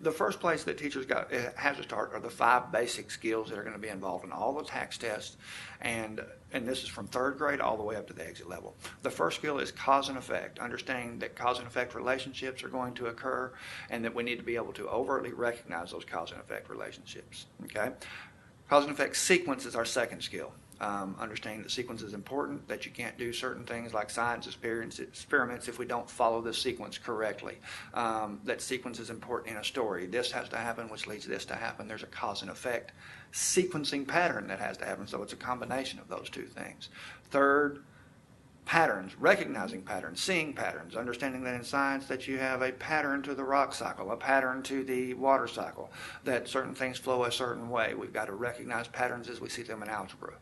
the first place that teachers has to start are the 5 basic skills that are going to be involved in all the TAKS tests, and this is from 3rd grade all the way up to the exit level. The first skill is cause and effect, understanding that cause and effect relationships are going to occur, and that we need to be able to overtly recognize those cause and effect relationships. Okay, cause and effect sequence is our 2nd skill. Understanding that sequence is important, that you can't do certain things like science experiments if we don't follow the sequence correctly. That sequence is important in a story. This has to happen, which leads this to happen. There's a cause and effect sequencing pattern that has to happen, so it's a combination of those 2 things. 3rd, patterns, recognizing patterns, seeing patterns, understanding that in science that you have a pattern to the rock cycle, a pattern to the water cycle, that certain things flow a certain way. We've got to recognize patterns as we see them in algebra,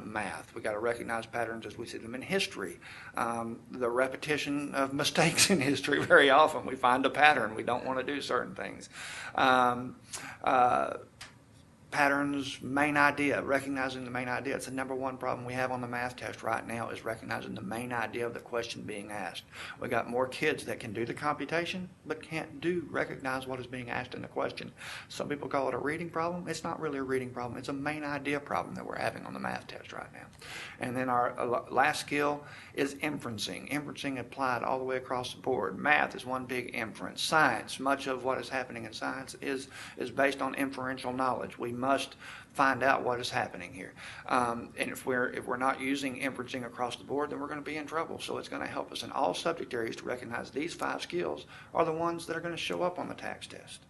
math. We've got to recognize patterns as we see them in history. The repetition of mistakes in history, very often we find a pattern. We don't want to do certain things. Patterns, main idea, recognizing the main idea. It's the number 1 problem we have on the math test right now, is recognizing the main idea of the question being asked. We got more kids that can do the computation but can't recognize what is being asked in the question. Some people call it a reading problem. It's not really a reading problem. It's a main idea problem that we're having on the math test right now. And then our last skill is inferencing. Inferencing applied all the way across the board. Math is one big inference. Science, much of what is happening in science is based on inferential knowledge. We must find out what is happening here. And if we're not using inferencing across the board, then we're going to be in trouble. So it's going to help us in all subject areas to recognize these 5 skills are the ones that are going to show up on the TAKS test.